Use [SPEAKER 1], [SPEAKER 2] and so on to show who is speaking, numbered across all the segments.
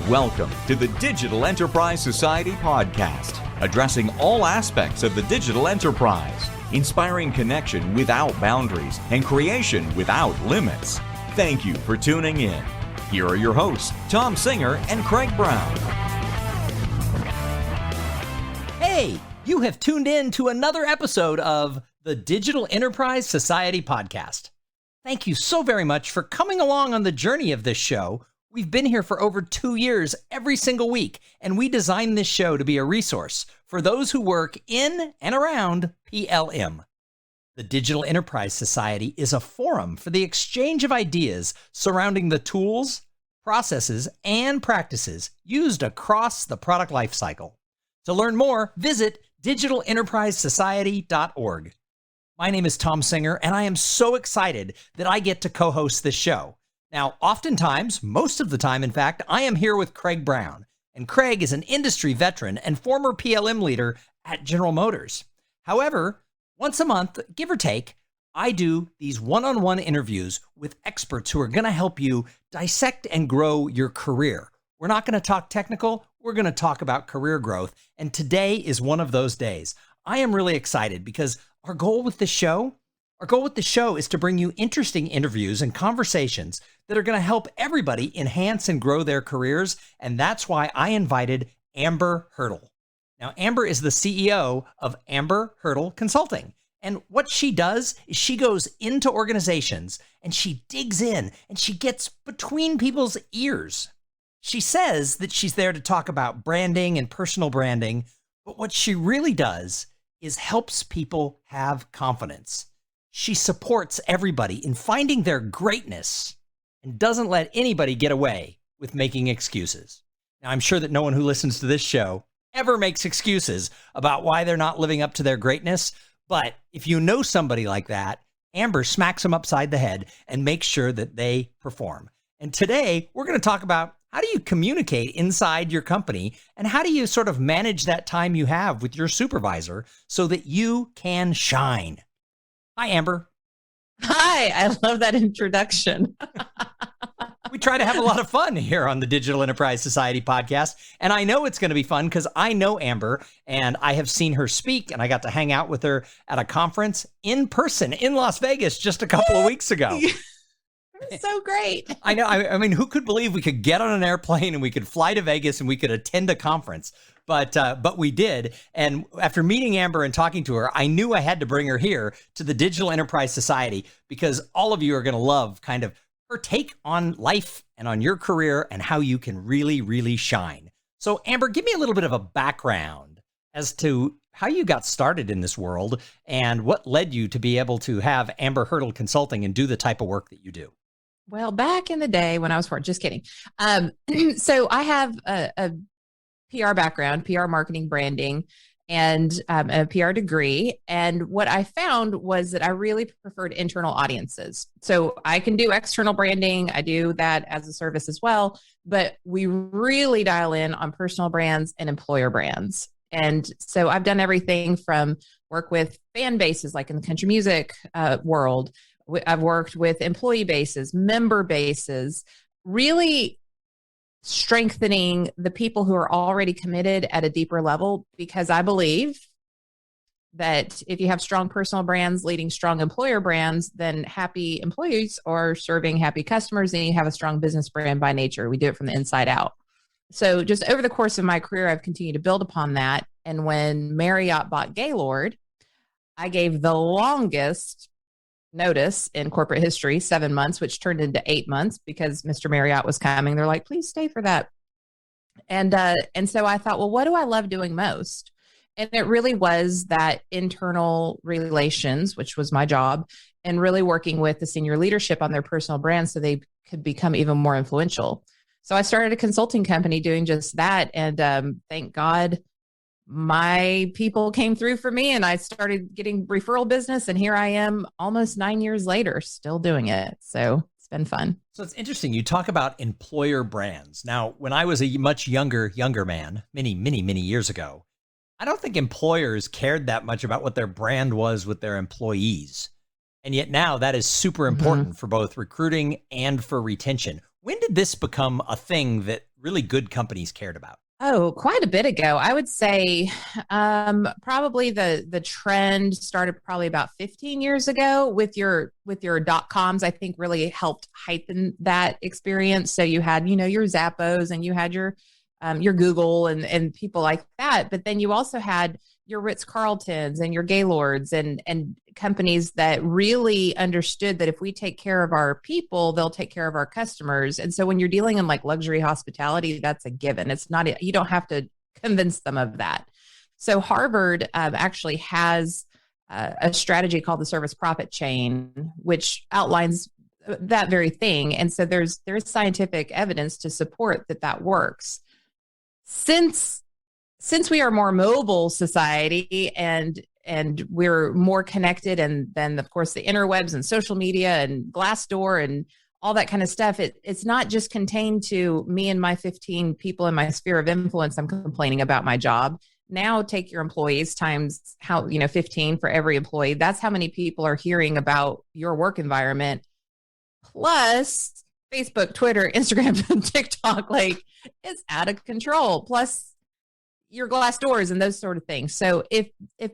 [SPEAKER 1] Welcome to the Digital Enterprise Society podcast, addressing all aspects of the digital enterprise, inspiring connection without boundaries and creation without limits. Thank you for tuning in. Here are your hosts, Thom Singer and Craig Brown.
[SPEAKER 2] Hey, you have tuned in to another episode of the Digital Enterprise Society podcast. Thank you so very much for coming along on the journey of this show. We've been here for over 2 years every single week, and we designed this show to be a resource for those who work in and around PLM. The Digital Enterprise Society is a forum for the exchange of ideas surrounding the tools, processes, and practices used across the product lifecycle. To learn more, visit digitalenterprisesociety.org. My name is Thom Singer, and I am so excited that I get to co-host this show. Now, oftentimes, most of the time, in fact, I am here with Craig Brown, and Craig is an industry veteran and former PLM leader at General Motors. However, once a month, give or take, I do these one-on-one interviews with experts who are going to help you dissect and grow your career. We're not going to talk technical, we're going to talk about career growth, and today is one of those days. I am really excited because our goal with the show is to bring you interesting interviews and conversations that are going to help everybody enhance and grow their careers. And that's why I invited Amber Hurdle. Now, Amber is the CEO of Amber Hurdle Consulting. And what she does is she goes into organizations and she digs in and she gets between people's ears. She says that she's there to talk about branding and personal branding, but what she really does is helps people have confidence. She supports everybody in finding their greatness and doesn't let anybody get away with making excuses. Now, I'm sure that no one who listens to this show ever makes excuses about why they're not living up to their greatness. But if you know somebody like that, Amber smacks them upside the head and makes sure that they perform. And today, we're going to talk about how do you communicate inside your company and how do you sort of manage that time you have with your supervisor so that you can shine. Hi, Amber.
[SPEAKER 3] Hi, I love that introduction.
[SPEAKER 2] We try to have a lot of fun here on the Digital Enterprise Society podcast, and I know it's going to be fun because I know Amber, and I have seen her speak, and I got to hang out with her at a conference in person in Las Vegas just a couple of weeks ago.
[SPEAKER 3] So great.
[SPEAKER 2] I know. I mean, who could believe we could get on an airplane and we could fly to Vegas and we could attend a conference? But we did. And after meeting Amber and talking to her, I knew I had to bring her here to the Digital Enterprise Society because all of you are going to love kind of her take on life and on your career and how you can really, really shine. So Amber, give me a little bit of a background as to how you got started in this world and what led you to be able to have Amber Hurdle Consulting and do the type of work that you do.
[SPEAKER 3] Well, back in the day when I was just kidding. So I have a PR background, PR marketing, branding, and a PR degree. And what I found was that I really preferred internal audiences. So I can do external branding. I do that as a service as well, but we really dial in on personal brands and employer brands. And so I've done everything from work with fan bases, like in the country music world. I've worked with employee bases, member bases, really strengthening the people who are already committed at a deeper level, because I believe that if you have strong personal brands leading strong employer brands, then happy employees are serving happy customers, and you have a strong business brand by nature. We do it from the inside out. So just over the course of my career, I've continued to build upon that. And when Marriott bought Gaylord, I gave the longest notice in corporate history, 7 months, which turned into 8 months because Mr. Marriott was coming. They're like, please stay for that. And so I thought, well, what do I love doing most? And it really was that internal relations, which was my job, and really working with the senior leadership on their personal brands so they could become even more influential. So I started a consulting company doing just that. And thank God my people came through for me and I started getting referral business. And here I am almost 9 years later, still doing it. So it's been fun.
[SPEAKER 2] So it's interesting. You talk about employer brands. Now, when I was a much younger man, many years ago, I don't think employers cared that much about what their brand was with their employees. And yet now that is super important for both recruiting and for retention. When did this become a thing that really good companies cared about?
[SPEAKER 3] Oh, quite a bit ago. I would say probably the trend started probably about 15 years ago with your .coms. I think really helped heighten that experience. So you had, your Zappos and you had your Google and people like that. But then you also had your Ritz-Carltons and your Gaylords and companies that really understood that if we take care of our people, they'll take care of our customers. And so when you're dealing in like luxury hospitality, that's a given. It's not, you don't have to convince them of that. So Harvard actually has a strategy called the service profit chain, which outlines that very thing. And so there's scientific evidence to support that works. Since we are more mobile society and we're more connected, and then of course the interwebs and social media and Glassdoor and all that kind of stuff, it's not just contained to me and my 15 people in my sphere of influence. I'm complaining about my job. Now take your employees times 15 for every employee. That's how many people are hearing about your work environment. Plus Facebook, Twitter, Instagram, TikTok, like it's out of control. Plus your glass doors and those sort of things. So if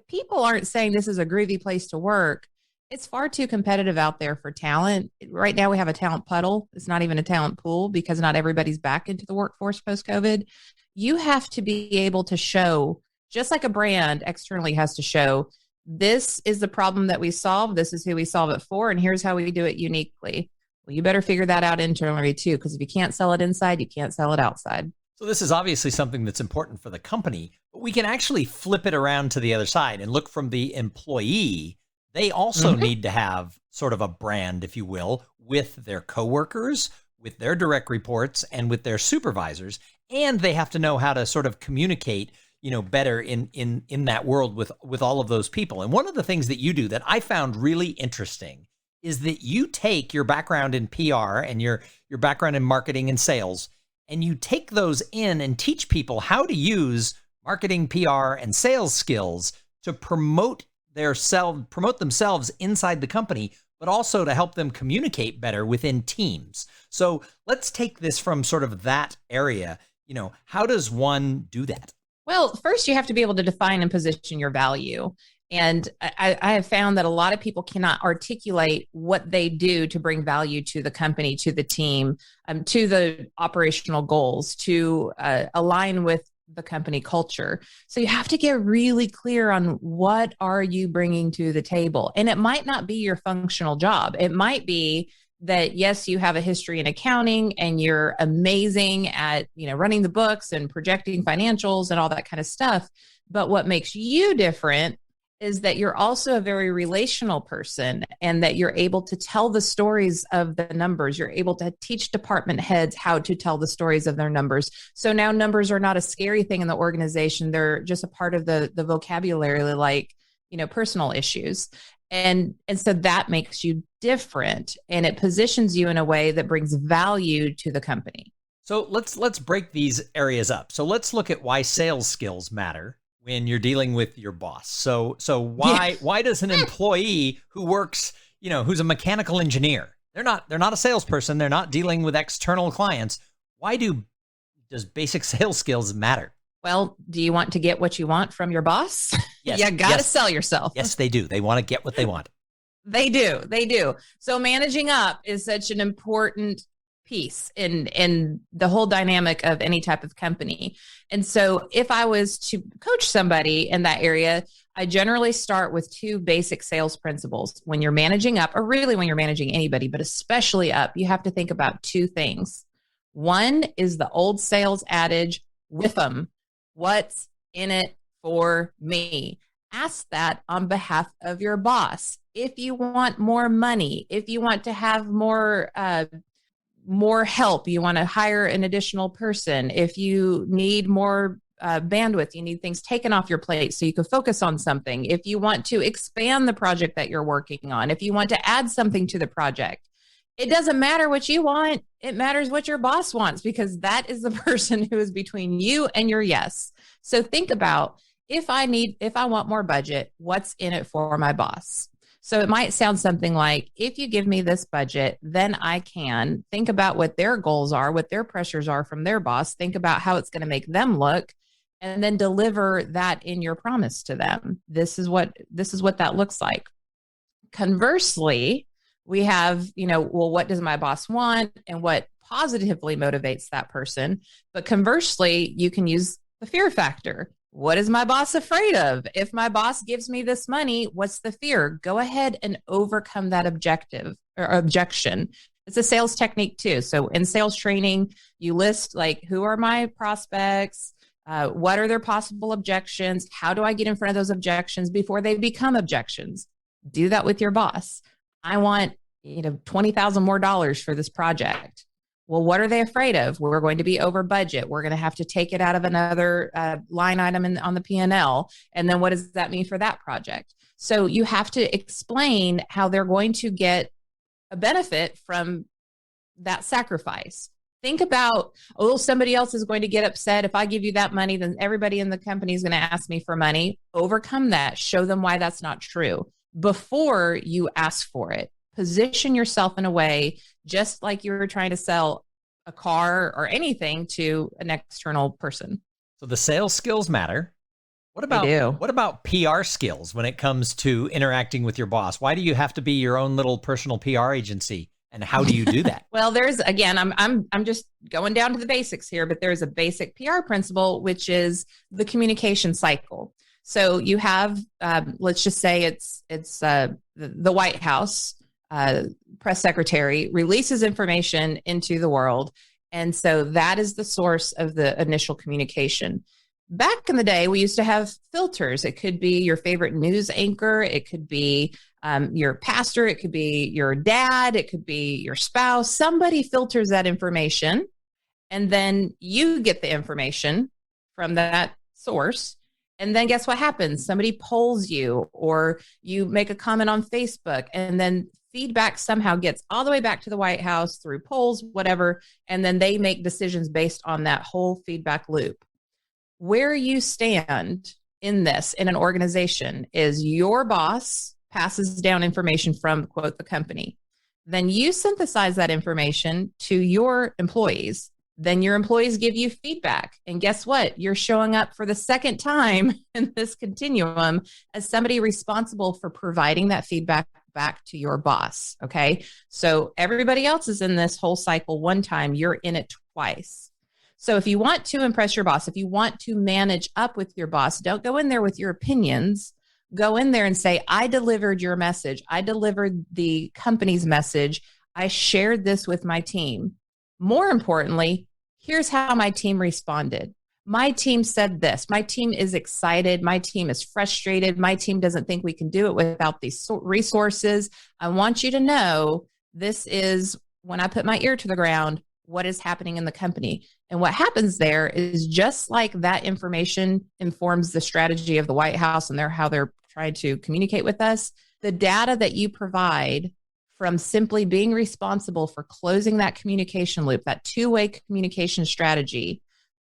[SPEAKER 3] people aren't saying this is a groovy place to work, it's far too competitive out there for talent. Right now we have a talent puddle. It's not even a talent pool because not everybody's back into the workforce post-COVID. You have to be able to show, just like a brand externally has to show, this is the problem that we solve. This is who we solve it for. And here's how we do it uniquely. Well, you better figure that out internally too, because if you can't sell it inside, you can't sell it outside.
[SPEAKER 2] So this is obviously something that's important for the company, but we can actually flip it around to the other side and look from the employee. They also need to have sort of a brand, if you will, with their coworkers, with their direct reports, and with their supervisors. And they have to know how to sort of communicate, better in that world with all of those people. And one of the things that you do that I found really interesting is that you take your background in PR and your background in marketing and sales, and you take those in and teach people how to use marketing, PR, and sales skills to promote themselves inside the company, but also to help them communicate better within teams. So let's take this from sort of that area. How does one do that?
[SPEAKER 3] Well, first you have to be able to define and position your value. And I have found that a lot of people cannot articulate what they do to bring value to the company, to the team, to the operational goals, to align with the company culture. So you have to get really clear on what are you bringing to the table. And it might not be your functional job. It might be that, yes, you have a history in accounting and you're amazing at, running the books and projecting financials and all that kind of stuff. But what makes you different is that you're also a very relational person and that you're able to tell the stories of the numbers. You're able to teach department heads how to tell the stories of their numbers. So now numbers are not a scary thing in the organization. They're just a part of the vocabulary, like, personal issues. And so that makes you different and it positions you in a way that brings value to the company.
[SPEAKER 2] So let's break these areas up. So let's look at why sales skills matter when you're dealing with your boss. So why does an employee who works, who's a mechanical engineer, they're not a salesperson, they're not dealing with external clients. Why does basic sales skills matter?
[SPEAKER 3] Well, do you want to get what you want from your boss?
[SPEAKER 2] Yes.
[SPEAKER 3] You got to sell yourself.
[SPEAKER 2] Yes, they do. They want to get what they want.
[SPEAKER 3] They do. So managing up is such an important piece in the whole dynamic of any type of company. And so if I was to coach somebody in that area, I generally start with two basic sales principles. When you're managing up, or really when you're managing anybody, but especially up, you have to think about two things. One is the old sales adage, whiff 'em. What's in it for me? Ask that on behalf of your boss. If you want more money, if you want to have more help, you want to hire an additional person, if you need more bandwidth, you need things taken off your plate so you can focus on something, if you want to expand the project that you're working on, if you want to add something to the project, it doesn't matter what you want. It matters what your boss wants, because that is the person who is between you and your yes. So think about, if I want more budget, what's in it for my boss? So it might sound something like, if you give me this budget, then I can think about what their goals are, what their pressures are from their boss, think about how it's going to make them look, and then deliver that in your promise to them. This is what that looks like. Conversely, we have, well, what does my boss want and what positively motivates that person? But conversely, you can use the fear factor. What is my boss afraid of? If my boss gives me this money, what's the fear? Go ahead and overcome that objective or objection. It's a sales technique too. So in sales training, you list like, who are my prospects? What are their possible objections? How do I get in front of those objections before they become objections? Do that with your boss. I want, $20,000 more for this project. Well, what are they afraid of? We're going to be over budget. We're going to have to take it out of another line item on the P&L. And then what does that mean for that project? So you have to explain how they're going to get a benefit from that sacrifice. Think about, somebody else is going to get upset. If I give you that money, then everybody in the company is going to ask me for money. Overcome that. Show them why that's not true before you ask for it. Position yourself in a way, just like you were trying to sell a car or anything to an external person.
[SPEAKER 2] So the sales skills matter. What about PR skills when it comes to interacting with your boss? Why do you have to be your own little personal PR agency? And how do you do that?
[SPEAKER 3] Well, there's, again, I'm just going down to the basics here, but there's a basic PR principle, which is the communication cycle. So you have, let's just say it's the White House. Press secretary releases information into the world. And so that is the source of the initial communication. Back in the day, we used to have filters. It could be your favorite news anchor. It could be your pastor. It could be your dad. It could be your spouse. Somebody filters that information. And then you get the information from that source. And then guess what happens? Somebody polls you, or you make a comment on Facebook, and then feedback somehow gets all the way back to the White House through polls, whatever, and then they make decisions based on that whole feedback loop. Where you stand in this, in an organization, is your boss passes down information from, quote, the company. Then you synthesize that information to your employees. Then your employees give you feedback. And guess what? You're showing up for the second time in this continuum as somebody responsible for providing that feedback back to your boss. Okay. So everybody else is in this whole cycle one time. You're in it twice. So if you want to impress your boss, if you want to manage up with your boss, don't go in there with your opinions. Go in there and say, I delivered your message. I delivered the company's message. I shared this with my team. More importantly, here's how my team responded. My team said this. My team is excited. My team is frustrated. My team doesn't think we can do it without these resources. I want you to know this is, when I put my ear to the ground, what is happening in the company. And what happens there is, just like that information informs the strategy of the White House and how they're trying to communicate with us, the data that you provide from simply being responsible for closing that communication loop, that two-way communication strategy,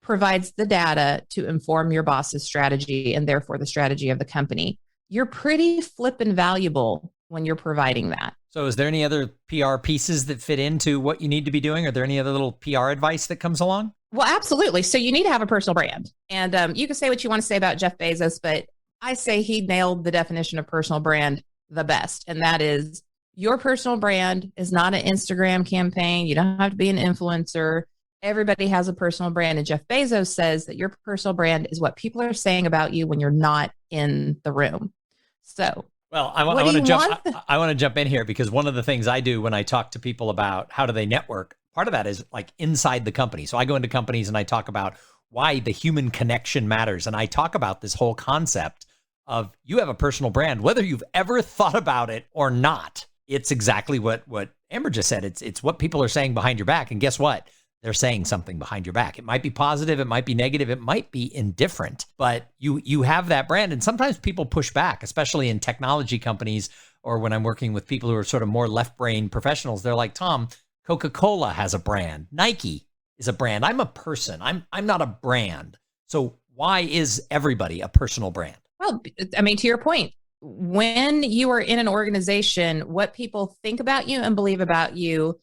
[SPEAKER 3] provides the data to inform your boss's strategy and therefore the strategy of the company. You're pretty flippin' valuable when you're providing that.
[SPEAKER 2] So is there any other PR pieces that fit into what you need to be doing? Are there any other little PR advice that comes along?
[SPEAKER 3] Well, absolutely. So you need to have a personal brand. And you can say what you want to say about Jeff Bezos, but I say he nailed the definition of personal brand the best. And that is, your personal brand is not an Instagram campaign. You don't have to be an influencer. Everybody has a personal brand. And Jeff Bezos says that your personal brand is what people are saying about you when you're not in the room. So,
[SPEAKER 2] well, I want to jump in here, because one of the things I do when I talk to people about how do they network, part of that is like inside the company. So I go into companies and I talk about why the human connection matters. And I talk about this whole concept of, you have a personal brand, whether you've ever thought about it or not. It's exactly what Amber just said. It's what people are saying behind your back. And guess what? They're saying something behind your back. It might be positive. It might be negative. It might be indifferent, but you have that brand. And sometimes people push back, especially in technology companies, or when I'm working with people who are sort of more left brain professionals. They're like, Tom, Coca-Cola has a brand. Nike is a brand. I'm a person. I'm not a brand. So why is everybody a personal brand?
[SPEAKER 3] Well, I mean, to your point, when you are in an organization, what people think about you and believe about you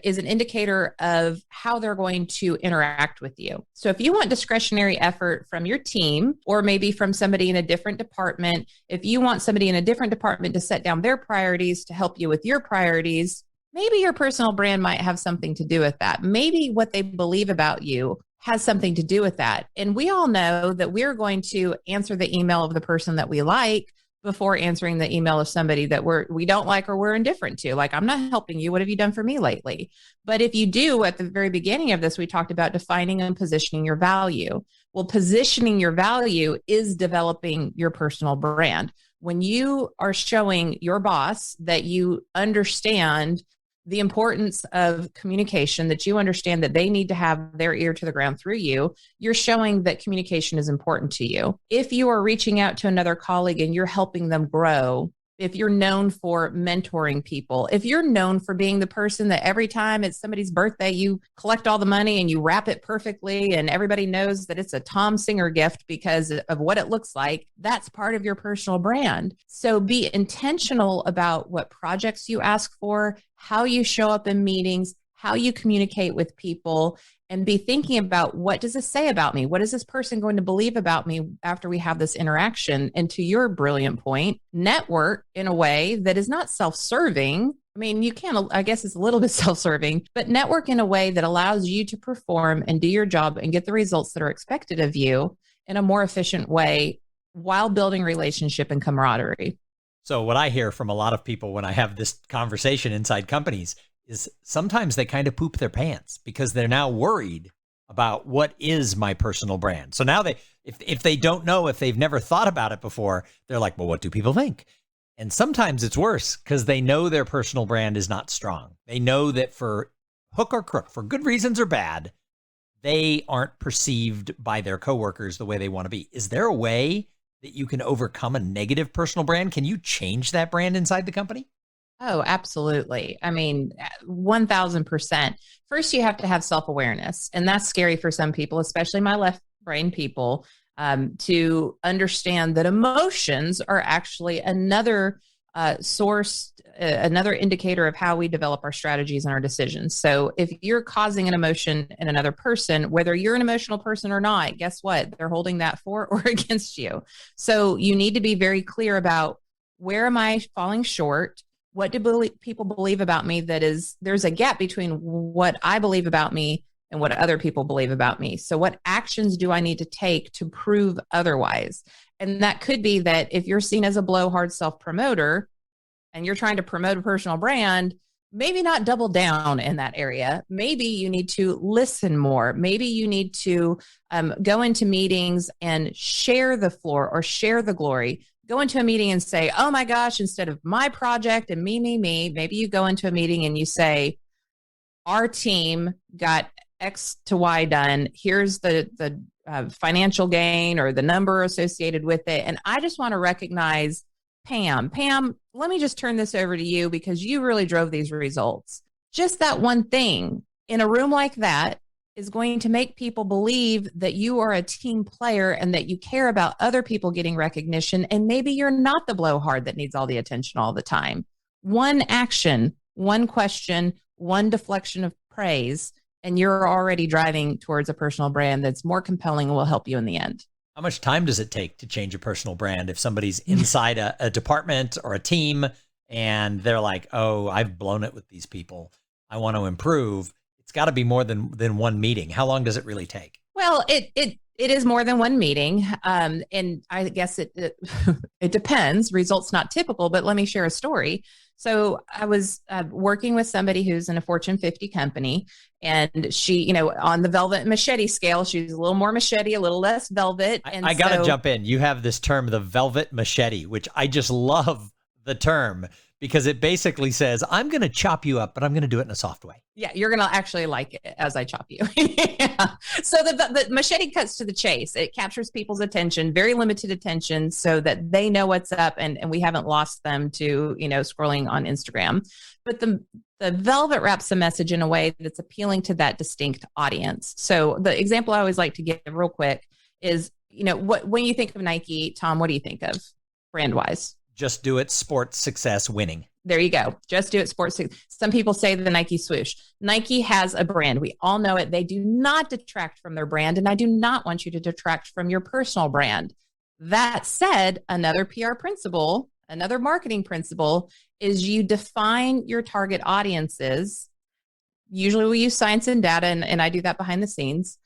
[SPEAKER 3] is an indicator of how they're going to interact with you. So if you want discretionary effort from your team, or maybe from somebody in a different department, if you want somebody in a different department to set down their priorities to help you with your priorities, maybe your personal brand might have something to do with that. Maybe what they believe about you has something to do with that. And we all know that we're going to answer the email of the person that we like before answering the email of somebody that we don't like or we're indifferent to. Like, I'm not helping you. What have you done for me lately? But if you do, at the very beginning of this, we talked about defining and positioning your value. Well, positioning your value is developing your personal brand. When you are showing your boss that you understand the importance of communication, that you understand that they need to have their ear to the ground through you, you're showing that communication is important to you. If you are reaching out to another colleague and you're helping them grow, if you're known for mentoring people, if you're known for being the person that every time it's somebody's birthday, you collect all the money and you wrap it perfectly and everybody knows that it's a Thom Singer gift because of what it looks like, that's part of your personal brand. So be intentional about what projects you ask for, how you show up in meetings, how you communicate with people, and be thinking about, what does this say about me? What is this person going to believe about me after we have this interaction? And to your brilliant point, network in a way that is not self-serving. I mean, you can, I guess it's a little bit self-serving, but network in a way that allows you to perform and do your job and get the results that are expected of you in a more efficient way while building relationship and camaraderie.
[SPEAKER 2] So what I hear from a lot of people when I have this conversation inside companies is sometimes they kind of poop their pants because they're now worried about what is my personal brand. So now if they don't know, if they've never thought about it before, they're like, well, what do people think? And sometimes it's worse because they know their personal brand is not strong. They know that for hook or crook, for good reasons or bad, they aren't perceived by their coworkers the way they want to be. Is there a way that you can overcome a negative personal brand? Can you change that brand inside the company?
[SPEAKER 3] Oh, absolutely. I mean, 1000%. First, you have to have self-awareness. And that's scary for some people, especially my left brain people, to understand that emotions are actually another source, another indicator of how we develop our strategies and our decisions. So if you're causing an emotion in another person, whether you're an emotional person or not, guess what? They're holding that for or against you. So you need to be very clear about, where am I falling short? What do people believe about me? There's a gap between what I believe about me and what other people believe about me. So what actions do I need to take to prove otherwise? And that could be that if you're seen as a blowhard self-promoter and you're trying to promote a personal brand, maybe not double down in that area. Maybe you need to listen more. Maybe you need to go into meetings and share the floor or share the glory. Go into a meeting and say, oh my gosh, instead of my project and me, maybe you go into a meeting and you say, our team got X to Y done. Here's the financial gain or the number associated with it. And I just want to recognize Pam, let me just turn this over to you because you really drove these results. Just that one thing in a room like that is going to make people believe that you are a team player and that you care about other people getting recognition. And maybe you're not the blowhard that needs all the attention all the time. One action, one question, one deflection of praise, and you're already driving towards a personal brand that's more compelling and will help you in the end.
[SPEAKER 2] How much time does it take to change a personal brand if somebody's inside a department or a team and they're like, oh, I've blown it with these people, I want to improve? It's got to be more than one meeting. How long does it really take?
[SPEAKER 3] Well, it is more than one meeting. And I guess it depends. Results not typical, but let me share a story. So I was working with somebody who's in a Fortune 50 company, and she, on the velvet machete scale, she's a little more machete, a little less velvet. And
[SPEAKER 2] I got to jump in. You have this term, the velvet machete, which I just love the term because it basically says, I'm going to chop you up, but I'm going to do it in a soft way.
[SPEAKER 3] Yeah, you're going to actually like it as I chop you. Yeah. So the machete cuts to the chase. It captures people's attention, very limited attention, so that they know what's up and we haven't lost them to, scrolling on Instagram. But the velvet wraps the message in a way that's appealing to that distinct audience. So the example I always like to give real quick is, when you think of Nike, Tom, what do you think of? brand wise.
[SPEAKER 2] Just Do It, sports success, winning.
[SPEAKER 3] There you go. Just Do It, sports. Some people say the Nike swoosh. Nike has a brand. We all know it. They do not detract from their brand. And I do not want you to detract from your personal brand. That said, another PR principle, another marketing principle is you define your target audiences. Usually we use science and data, and I do that behind the scenes.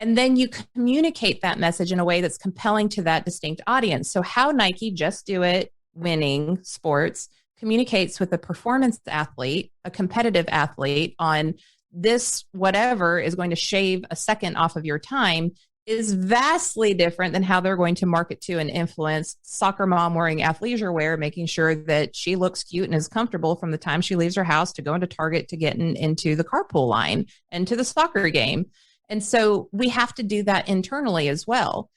[SPEAKER 3] And then you communicate that message in a way that's compelling to that distinct audience. So how Nike Just Do It, winning sports, communicates with a performance athlete, a competitive athlete on this, whatever is going to shave a second off of your time, is vastly different than how they're going to market to and influence soccer mom wearing athleisure wear, making sure that she looks cute and is comfortable from the time she leaves her house to go into Target to getting into the carpool line and to the soccer game. And so we have to do that internally as well.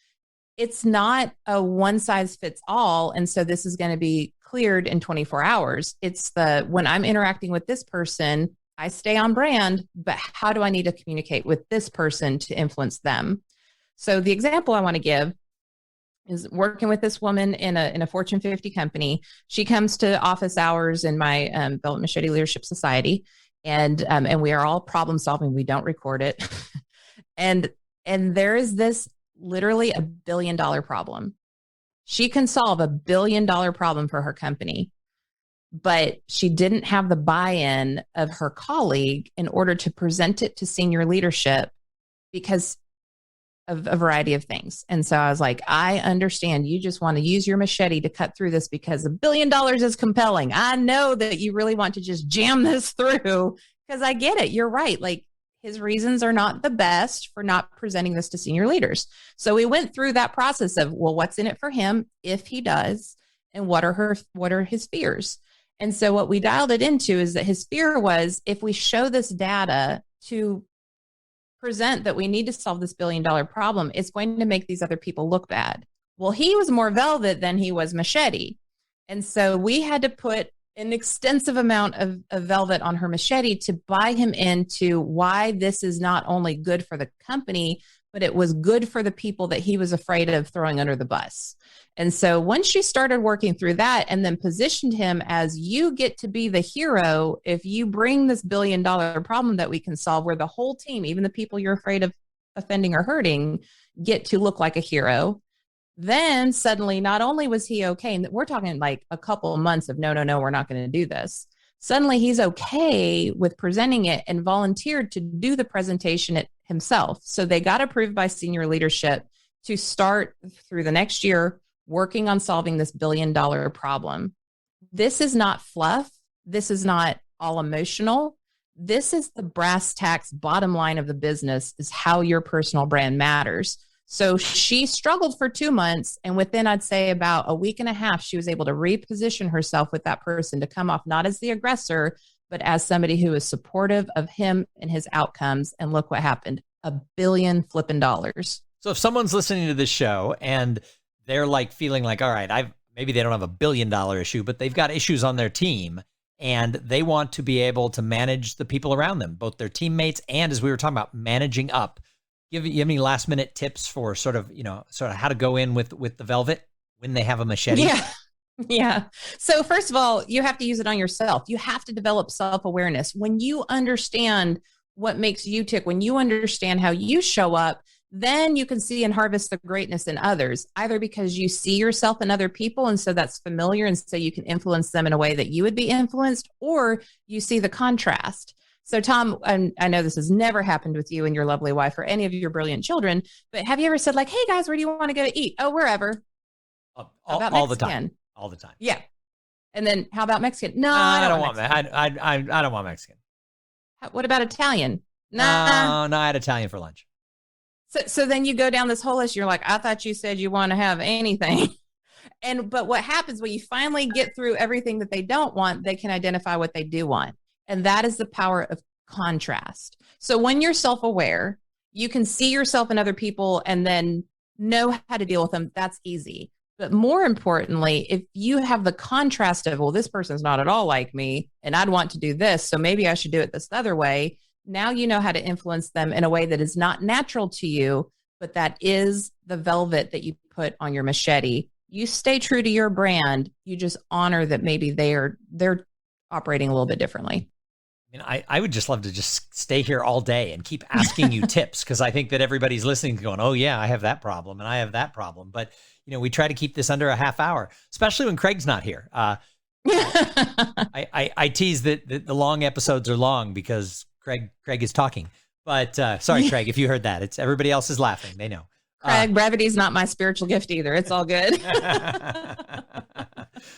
[SPEAKER 3] It's not a one size fits all. And so this is going to be cleared in 24 hours. It's when I'm interacting with this person, I stay on brand, but how do I need to communicate with this person to influence them? So the example I want to give is working with this woman in a Fortune 50 company. She comes to office hours in my Velvet Machete Leadership Society, and we are all problem solving. We don't record it. And there is this literally $1 billion problem. She can solve $1 billion problem for her company, but she didn't have the buy-in of her colleague in order to present it to senior leadership because of a variety of things. And so I was like, I understand you just want to use your machete to cut through this because $1 billion is compelling. I know that you really want to just jam this through because I get it. You're right. Like, his reasons are not the best for not presenting this to senior leaders. So we went through that process of, well, what's in it for him if he does, and what are his fears? And so what we dialed it into is that his fear was, if we show this data to present that we need to solve this $1 billion problem, it's going to make these other people look bad. Well, he was more velvet than he was machete. And so we had to put an extensive amount of velvet on her machete to buy him into why this is not only good for the company, but it was good for the people that he was afraid of throwing under the bus. And so once she started working through that and then positioned him as, you get to be the hero if you bring this $1 billion problem that we can solve, where the whole team, even the people you're afraid of offending or hurting, get to look like a hero. Then suddenly, not only was he okay, and we're talking like a couple of months of no, we're not going to do this. Suddenly he's okay with presenting it and volunteered to do the presentation himself. So they got approved by senior leadership to start through the next year working on solving this $1 billion problem. This is not fluff. This is not all emotional. This is the brass tacks bottom line of the business, is how your personal brand matters. So she struggled for 2 months. And within, I'd say, about a week and a half, she was able to reposition herself with that person to come off not as the aggressor, but as somebody who is supportive of him and his outcomes. And look what happened, $1 billion flipping dollars.
[SPEAKER 2] So if someone's listening to this show and they're like feeling like, all right, maybe they don't have $1 billion issue, but they've got issues on their team and they want to be able to manage the people around them, both their teammates and, as we were talking about, managing up. You have any last minute tips for sort of how to go in with the velvet when they have a machete?
[SPEAKER 3] Yeah. So first of all, you have to use it on yourself. You have to develop self-awareness. When you understand what makes you tick, when you understand how you show up, then you can see and harvest the greatness in others, either because you see yourself in other people, and so that's familiar, and so you can influence them in a way that you would be influenced, or you see the contrast. So Tom, I know this has never happened with you and your lovely wife or any of your brilliant children, but have you ever said like, hey guys, where do you want to go to eat? Oh, wherever.
[SPEAKER 2] All the time. All the time.
[SPEAKER 3] Yeah. And then how about Mexican? No,
[SPEAKER 2] I don't want that. I don't want Mexican.
[SPEAKER 3] What about Italian?
[SPEAKER 2] No, I had Italian for lunch.
[SPEAKER 3] So then you go down this whole list. You're like, I thought you said you want to have anything. But what happens when you finally get through everything that they don't want, they can identify what they do want. And that is the power of contrast. So when you're self-aware, you can see yourself in other people and then know how to deal with them. That's easy. But more importantly, if you have the contrast of, well, this person's not at all like me and I'd want to do this, so maybe I should do it this other way. Now you know how to influence them in a way that is not natural to you, but that is the velvet that you put on your machete. You stay true to your brand. You just honor that maybe they're operating a little bit differently.
[SPEAKER 2] I mean, I would just love to just stay here all day and keep asking you tips, because I think that everybody's listening going, oh yeah, I have that problem and I have that problem. But, we try to keep this under a half hour, especially when Craig's not here. I tease that the long episodes are long because Craig is talking. But sorry, Craig, if you heard that. It's everybody else is laughing. They know.
[SPEAKER 3] Craig, brevity is not my spiritual gift either. It's all good.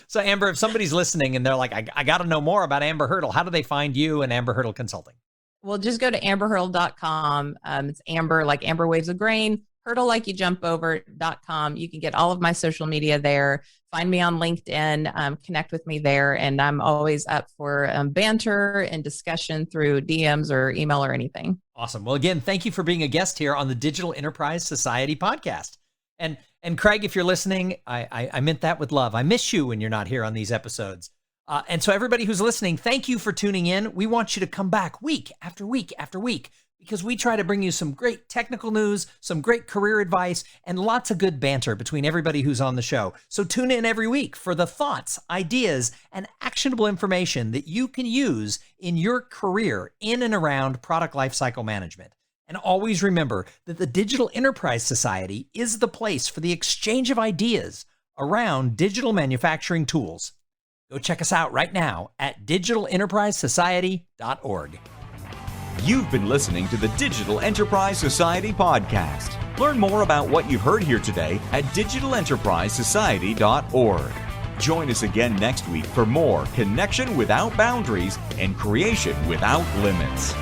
[SPEAKER 2] So Amber, if somebody's listening and they're like, I got to know more about Amber Hurdle, how do they find you and Amber Hurdle Consulting?
[SPEAKER 3] Well, just go to amberhurdle.com. It's Amber, like Amber waves of grain, hurdle like you jump over.com. You can get all of my social media there. Find me on LinkedIn, connect with me there. And I'm always up for banter and discussion through DMs or email or anything.
[SPEAKER 2] Awesome. Well, again, thank you for being a guest here on the Digital Enterprise Society podcast. And Craig, if you're listening, I meant that with love. I miss you when you're not here on these episodes. And so everybody who's listening, thank you for tuning in. We want you to come back week after week after week, because we try to bring you some great technical news, some great career advice, and lots of good banter between everybody who's on the show. So tune in every week for the thoughts, ideas, and actionable information that you can use in your career in and around product lifecycle management. And always remember that the Digital Enterprise Society is the place for the exchange of ideas around digital manufacturing tools. Go check us out right now at digitalenterprisesociety.org.
[SPEAKER 1] You've been listening to the Digital Enterprise Society podcast. Learn more about what you've heard here today at digitalenterprisesociety.org. Join us again next week for more connection without boundaries and creation without limits.